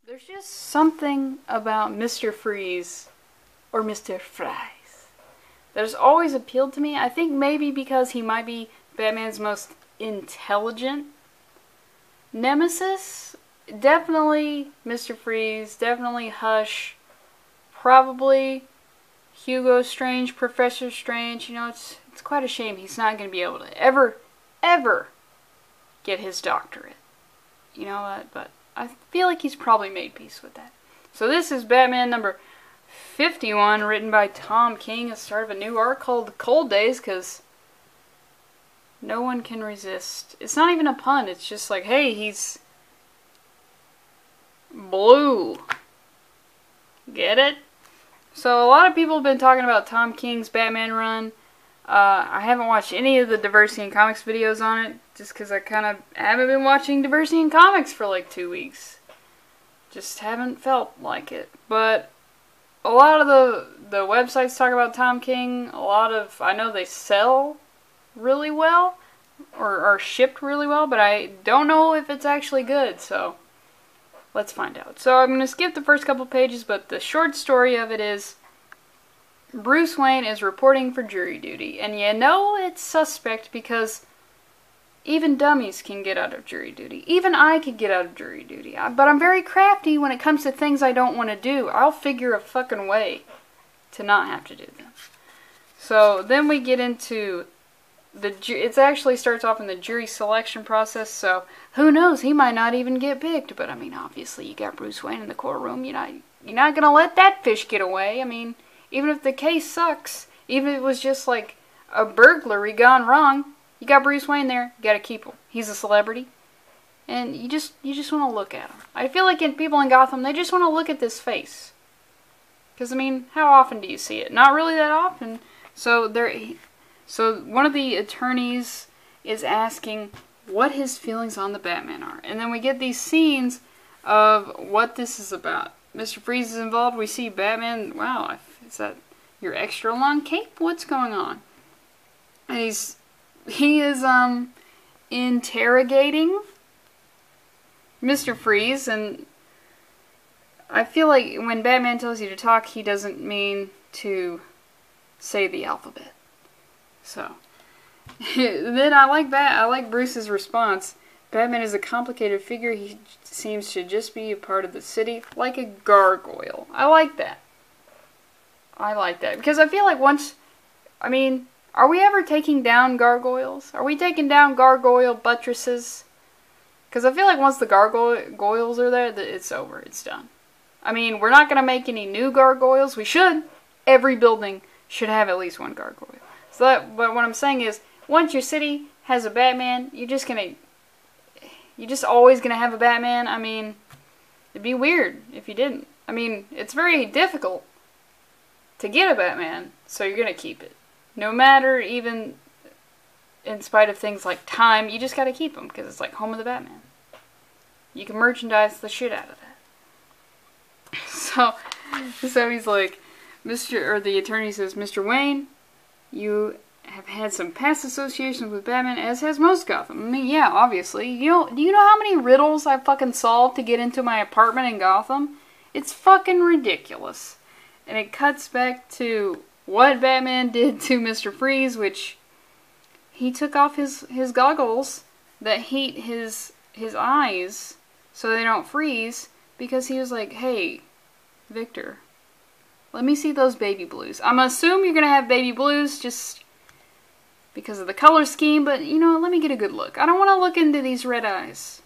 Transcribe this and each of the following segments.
There's just something about Mr. Freeze, or Mr. Fries, that has always appealed to me. I think maybe because he might be Batman's most intelligent nemesis. Definitely Mr. Freeze, definitely Hush, probably Hugo Strange, Professor Strange. You know, it's quite a shame he's not going to be able to ever get his doctorate. You know what? But I feel like he's probably made peace with that. So this is Batman number 51, written by Tom King. It's the start of a new arc called Cold Days, because no one can resist. It's not even a pun. It's just like, hey, he's blue. Get it? So a lot of people have been talking about Tom King's Batman run. I haven't watched any of the Diversity in Comics videos on it, just because I kind of haven't been watching Diversity in Comics for like 2 weeks. Just haven't felt like it. But a lot of the websites talk about Tom King. I know they sell really well, or are shipped really well, but I don't know if it's actually good, so let's find out. So I'm going to skip the first couple pages, but the short story of it is Bruce Wayne is reporting for jury duty, and you know it's suspect because even dummies can get out of jury duty. Even I could get out of jury duty. But I'm very crafty when it comes to things I don't want to do. I'll figure a fucking way to not have to do them. So then we get into it actually starts off in the jury selection process, so who knows, he might not even get picked. But I mean, obviously you got Bruce Wayne in the courtroom, you're not gonna let that fish get away. I mean, even if the case sucks, even if it was just like a burglary gone wrong, you got Bruce Wayne there, you gotta keep him. He's a celebrity, and you just want to look at him. I feel like people in Gotham, they just want to look at this face, because I mean, how often do you see it? Not really that often. So one of the attorneys is asking what his feelings on the Batman are. And then we get these scenes of what this is about. Mr. Freeze is involved. We see Batman. Wow, is that your extra long cape? What's going on? And he is interrogating Mr. Freeze, and I feel like when Batman tells you to talk, he doesn't mean to say the alphabet. So, then I like Bruce's response. Batman is a complicated figure. He seems to just be a part of the city, like a gargoyle. I like that. Because I feel like are we ever taking down gargoyles? Are we taking down gargoyle buttresses? Because I feel like once the gargoyles are there, it's over. It's done. I mean, we're not going to make any new gargoyles. We should. Every building should have at least one gargoyle. But what I'm saying is, once your city has a Batman, you're just always gonna have a Batman. I mean, it'd be weird if you didn't. I mean, it's very difficult to get a Batman, so you're gonna keep it. No matter, even in spite of things like time, you just gotta keep him, because it's like home of the Batman. You can merchandise the shit out of that. So he's like, the attorney says, Mr. Wayne, you have had some past associations with Batman, as has most Gotham. I mean, yeah, obviously. Do you know how many riddles I fucking solved to get into my apartment in Gotham? It's fucking ridiculous. And it cuts back to what Batman did to Mr. Freeze, which he took off his goggles that heat his eyes so they don't freeze, because he was like, hey, Victor, let me see those baby blues. I'm going to assume you're going to have baby blues just because of the color scheme, but, let me get a good look. I don't want to look into these red eyes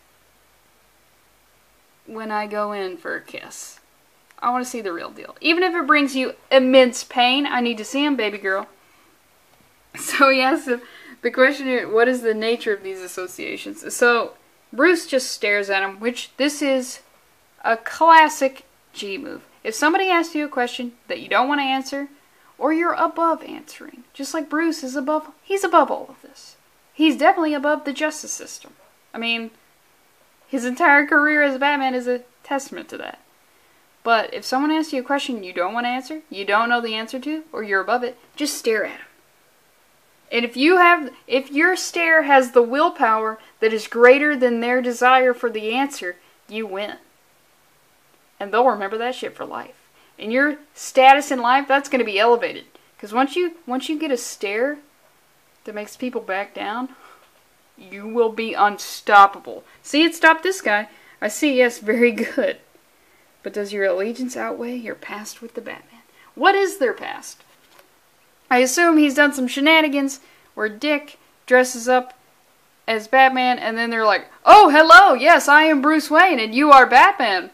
when I go in for a kiss. I want to see the real deal. Even if it brings you immense pain, I need to see them, baby girl. So he asks the question here, what is the nature of these associations? So Bruce just stares at him, which this is a classic G move. If somebody asks you a question that you don't want to answer, or you're above answering, just like Bruce is above, he's above all of this. He's definitely above the justice system. I mean, his entire career as Batman is a testament to that. But if someone asks you a question you don't want to answer, you don't know the answer to, or you're above it, just stare at him. And if your stare has the willpower that is greater than their desire for the answer, you win. And they'll remember that shit for life. And your status in life, that's going to be elevated. Because once you get a stare that makes people back down, you will be unstoppable. See, it stopped this guy. I see, yes, very good. But does your allegiance outweigh your past with the Batman? What is their past? I assume he's done some shenanigans where Dick dresses up as Batman, and then they're like, oh, hello, yes, I am Bruce Wayne, and you are Batman.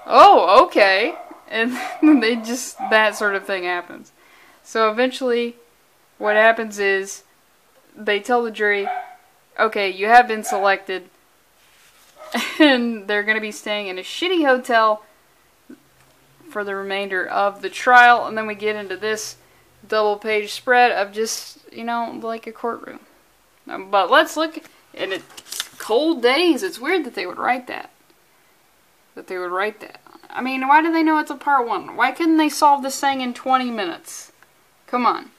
Oh, okay. And they just, that sort of thing happens. So eventually, what happens is, they tell the jury, okay, you have been selected, and they're going to be staying in a shitty hotel for the remainder of the trial, and then we get into this double-page spread of just, you know, like a courtroom. But let's look, and it's cold days. It's weird that they would write that. I mean, why do they know it's a part 1? Why couldn't they solve this thing in 20 minutes? Come on.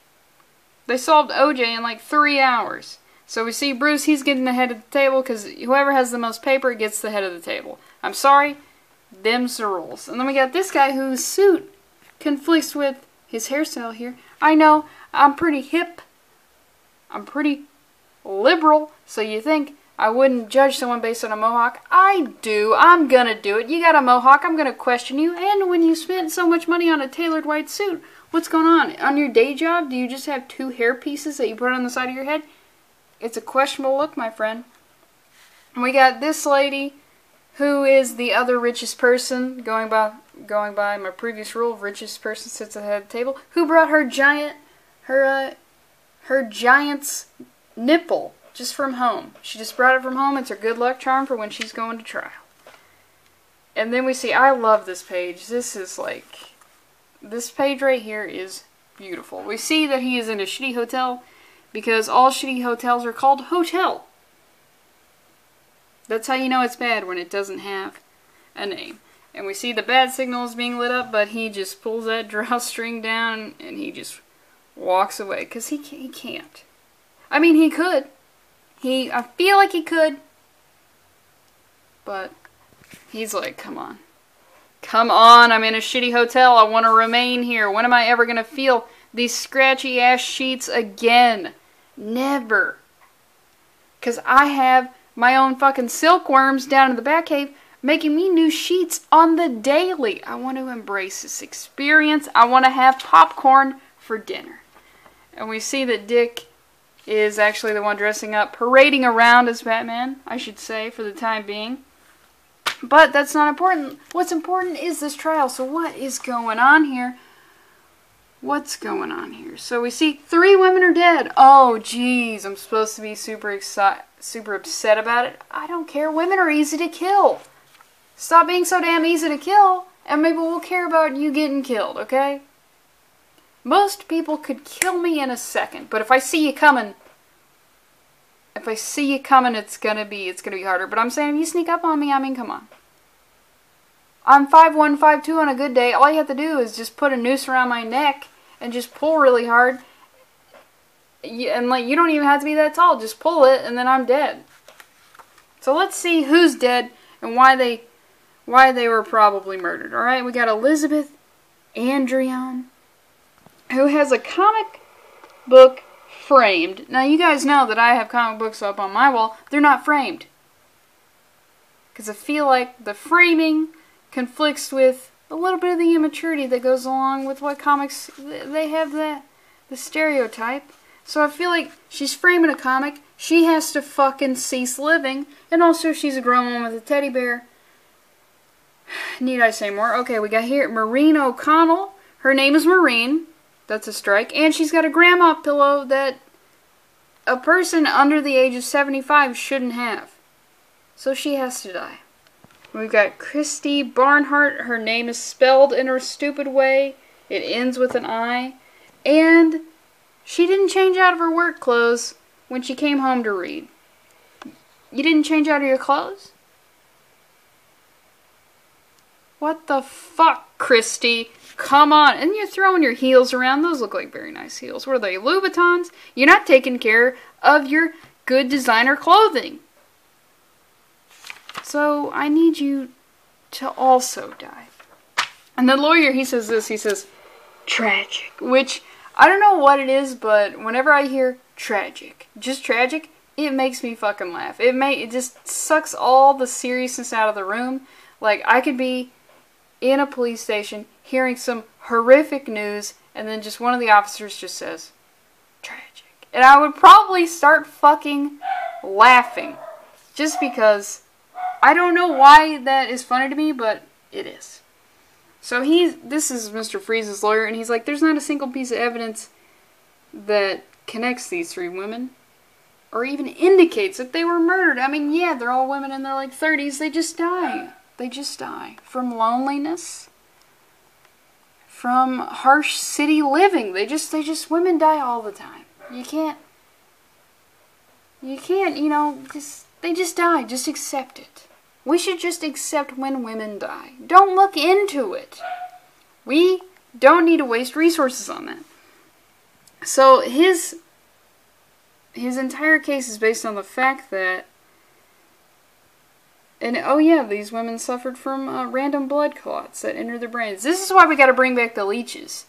They solved OJ in like 3 hours. So we see Bruce, he's getting the head of the table, because whoever has the most paper gets the head of the table. I'm sorry, them's the rules. And then we got this guy whose suit conflicts with his hairstyle here. I know, I'm pretty hip. I'm pretty liberal, so you think I wouldn't judge someone based on a mohawk? I do. I'm gonna do it. You got a mohawk, I'm gonna question you. And when you spent so much money on a tailored white suit, what's going on? On your day job, do you just have 2 hair pieces that you put on the side of your head? It's a questionable look, my friend. And we got this lady, who is the other richest person, going by my previous rule of richest person sits at the head of the table, who brought her giant's nipple just from home. She just brought it from home. It's her good luck charm for when she's going to trial. And then we see, I love this page. This is like, this page right here is beautiful. We see that he is in a shitty hotel because all shitty hotels are called hotel. That's how you know it's bad, when it doesn't have a name. And we see the bat signal is being lit up, but he just pulls that drawstring down and he just walks away. Because he can't. I mean, he could. I feel like he could. But he's like, come on. Come on, I'm in a shitty hotel. I want to remain here. When am I ever going to feel these scratchy ass sheets again? Never. Because I have my own fucking silkworms down in the Batcave making me new sheets on the daily. I want to embrace this experience. I want to have popcorn for dinner. And we see that Dick is actually the one dressing up, parading around as Batman, I should say, for the time being. But that's not important. What's important is this trial. So what is going on here? What's going on here? So we see 3 women are dead. Oh, jeez, I'm supposed to be super upset about it. I don't care. Women are easy to kill. Stop being so damn easy to kill, and maybe we'll care about you getting killed, okay? Most people could kill me in a second, but if I see you coming, it's gonna be harder. But I'm saying, if you sneak up on me, I mean, come on. I'm 5'1", 5'2" on a good day. All you have to do is just put a noose around my neck and just pull really hard. And like, you don't even have to be that tall. Just pull it, and then I'm dead. So let's see who's dead and why they were probably murdered. All right, we got Elizabeth Andrion, who has a comic book framed. Now, you guys know that I have comic books up on my wall. They're not framed. Because I feel like the framing conflicts with a little bit of the immaturity that goes along with what comics, they have the stereotype. So I feel like she's framing a comic. She has to fucking cease living. And also, she's a grown woman with a teddy bear. Need I say more? Okay, we got here Maureen O'Connell. Her name is Maureen. That's a strike. And she's got a grandma pillow that a person under the age of 75 shouldn't have. So she has to die. We've got Christy Barnhart. Her name is spelled in her stupid way. It ends with an I. And she didn't change out of her work clothes when she came home to read. You didn't change out of your clothes? What the fuck, Christy? Come on. And you're throwing your heels around. Those look like very nice heels. What are they, Louboutins? You're not taking care of your good designer clothing. So I need you to also die. And the lawyer, he says this, he says, tragic. Which, I don't know what it is, but whenever I hear tragic, just tragic, it makes me fucking laugh. It just sucks all the seriousness out of the room. Like, I could be in a police station hearing some horrific news, and then just one of the officers just says, tragic. And I would probably start fucking laughing. Just because I don't know why that is funny to me, but it is. So this is Mr. Freeze's lawyer, and he's like, there's not a single piece of evidence that connects these three women, or even indicates that they were murdered. I mean, yeah, they're all women in their, like, 30s. They just die. They just die. From loneliness. From harsh city living. Women die all the time. You can't, you know, they just die. Just accept it. We should just accept when women die. Don't look into it. We don't need to waste resources on that. So his entire case is based on the fact that, and oh yeah, these women suffered from random blood clots that entered their brains. This is why we got to bring back the leeches.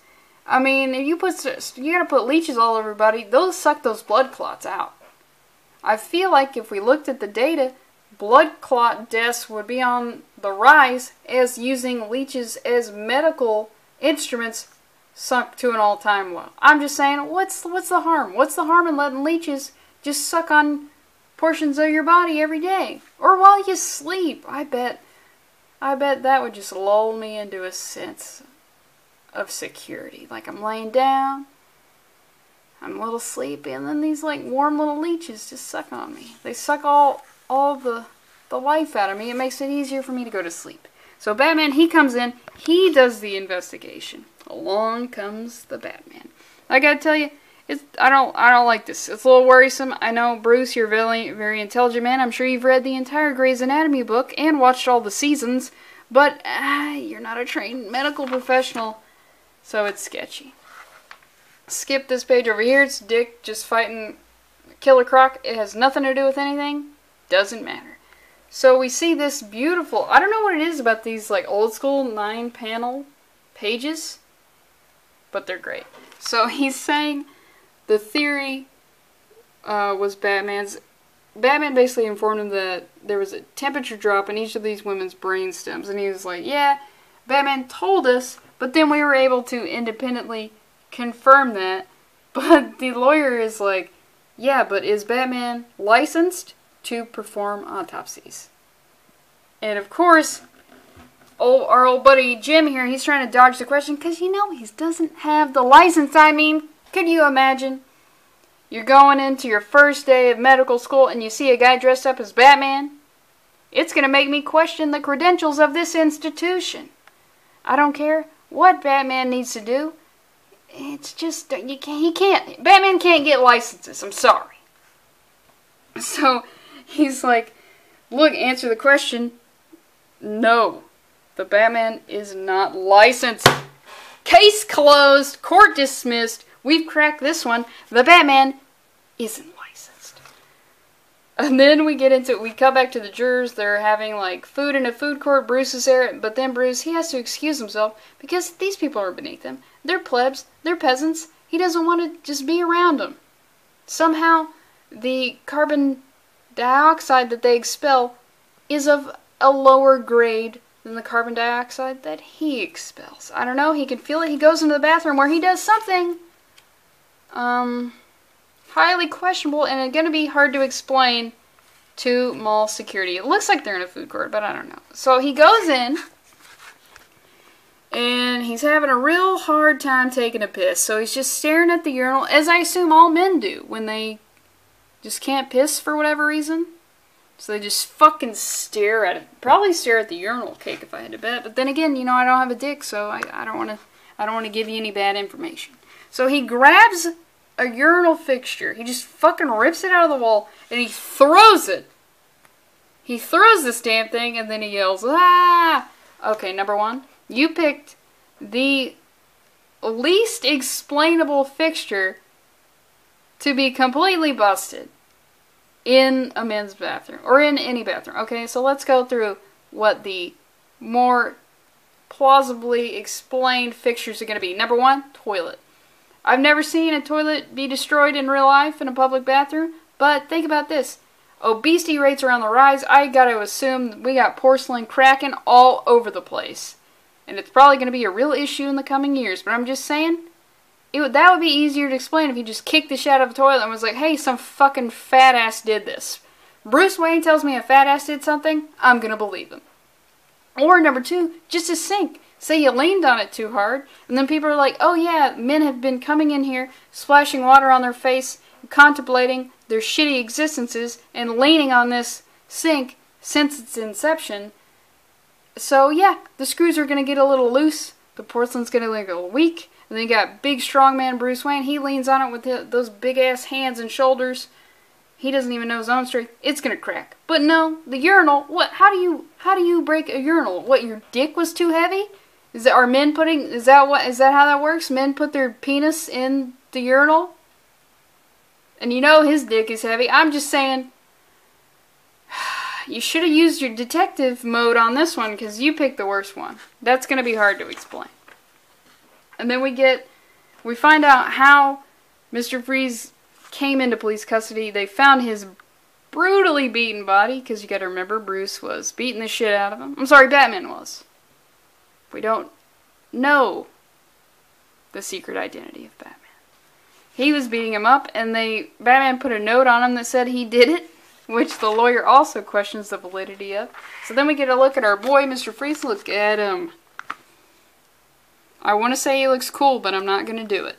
I mean, if you got to put leeches all over everybody, those suck those blood clots out. I feel like if we looked at the data, blood clot deaths would be on the rise as using leeches as medical instruments sunk to an all-time low. I'm just saying, what's the harm? What's the harm in letting leeches just suck on portions of your body every day? Or while you sleep. I bet that would just lull me into a sense of security. Like I'm laying down, I'm a little sleepy, and then these like warm little leeches just suck on me. They suck all the life out of me. It makes it easier for me to go to sleep. So Batman, he comes in, he does the investigation. Along comes the Batman. I gotta tell you, I don't like this. It's a little worrisome. I know, Bruce, you're a very, very intelligent man. I'm sure you've read the entire Grey's Anatomy book and watched all the seasons, but you're not a trained medical professional, so it's sketchy. Skip this page over here. It's Dick just fighting Killer Croc. It has nothing to do with anything. Doesn't matter. So we see this beautiful, I don't know what it is about these like old school 9-panel pages, but they're great. So he's saying the theory was Batman's. Batman basically informed him that there was a temperature drop in each of these women's brain stems, and he was like, yeah, Batman told us, but then we were able to independently confirm that. But the lawyer is like, yeah, but is Batman licensed to perform autopsies? And of course, our old buddy Jim here, he's trying to dodge the question because, you know, he doesn't have the license. I mean, could you imagine? You're going into your first day of medical school and you see a guy dressed up as Batman? It's going to make me question the credentials of this institution. I don't care what Batman needs to do. It's just, he can't. Batman can't get licenses. I'm sorry. So he's like, look, answer the question. No, the Batman is not licensed. Case closed. Court dismissed. We've cracked this one. The Batman isn't licensed. And then we get into it. We come back to the jurors. They're having like food in a food court. Bruce is there. But then Bruce, he has to excuse himself because these people are beneath him. They're plebs. They're peasants. He doesn't want to just be around them. Somehow, the carbon dioxide that they expel is of a lower grade than the carbon dioxide that he expels. I don't know. He can feel it. He goes into the bathroom where he does something highly questionable, and it's going to be hard to explain to mall security. It looks like they're in a food court, but I don't know. So he goes in, and he's having a real hard time taking a piss. So he's just staring at the urinal, as I assume all men do when they just can't piss for whatever reason. So they just fucking stare at it. Probably stare at the urinal cake if I had to bet. But then again, you know, I don't have a dick, so I don't want to give you any bad information. So he grabs a urinal fixture. He just fucking rips it out of the wall and he throws it. He throws this damn thing and then he yells, ah! Okay, number one, you picked the least explainable fixture to be completely busted in a men's bathroom, or in any bathroom. Okay, so let's go through what the more plausibly explained fixtures are going to be. Number one, toilet. I've never seen a toilet be destroyed in real life in a public bathroom, but think about this. Obesity rates are on the rise. I gotta assume we got porcelain cracking all over the place. And it's probably going to be a real issue in the coming years. But I'm just saying, that would be easier to explain if you just kicked the shit out of a toilet and was like, hey, some fucking fat ass did this. Bruce Wayne tells me a fat ass did something, I'm going to believe him. Or number two, just a sink. Say you leaned on it too hard, and then people are like, oh yeah, men have been coming in here, splashing water on their face, contemplating their shitty existences, and leaning on this sink since its inception. So yeah, the screws are going to get a little loose, the porcelain's going to get a little weak, and then you got big strong man Bruce Wayne, he leans on it with those big ass hands and shoulders. He doesn't even know his own strength. It's gonna crack. But no, the urinal. What? How do you break a urinal? What? Your dick was too heavy? Is that how that works? Men put their penis in the urinal, and you know his dick is heavy. I'm just saying. You should have used your detective mode on this one because you picked the worst one. That's gonna be hard to explain. And then we find out how Mr. Freeze came into police custody. They found his brutally beaten body, because you gotta remember, Bruce was beating the shit out of him. I'm sorry, Batman was. We don't know the secret identity of Batman. He was beating him up, and Batman put a note on him that said he did it, which the lawyer also questions the validity of. So then we get a look at our boy, Mr. Freeze. Look at him. I want to say he looks cool, but I'm not gonna do it.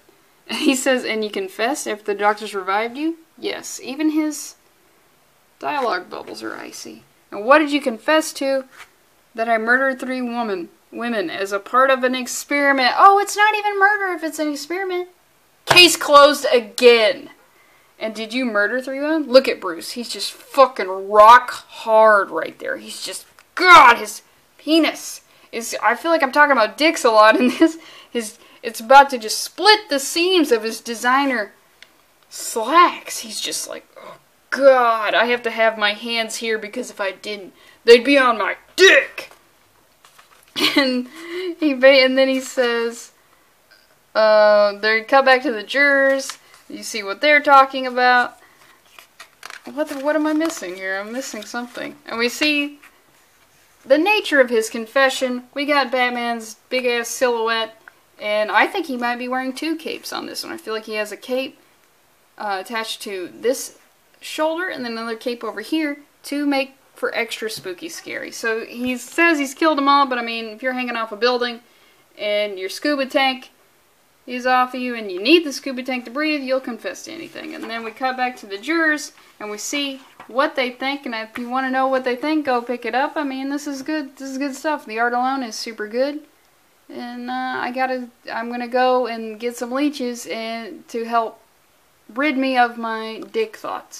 He says, and you confess after the doctors revived you? Yes, even his dialogue bubbles are icy. And what did you confess to? That I murdered 3 women as a part of an experiment. Oh, it's not even murder if it's an experiment. Case closed again. And did you murder 3 women? Look at Bruce. He's just fucking rock hard right there. He's just, God, his penis is, I feel like I'm talking about dicks a lot in this. It's about to just split the seams of his designer slacks. He's just like, oh God, I have to have my hands here because if I didn't, they'd be on my dick. And then he says, they cut back to the jurors. You see what they're talking about. What am I missing here? I'm missing something. And we see the nature of his confession. We got Batman's big ass silhouette. And I think he might be wearing 2 capes on this one. I feel like he has a cape attached to this shoulder and then another cape over here to make for extra spooky scary. So he says he's killed them all, but I mean, if you're hanging off a building and your scuba tank is off of you and you need the scuba tank to breathe, you'll confess to anything. And then we cut back to the jurors and we see what they think. And if you want to know what they think, go pick it up. I mean, this is good. This is good stuff. The art alone is super good. And I'm gonna go and get some leeches and to help rid me of my dick thoughts.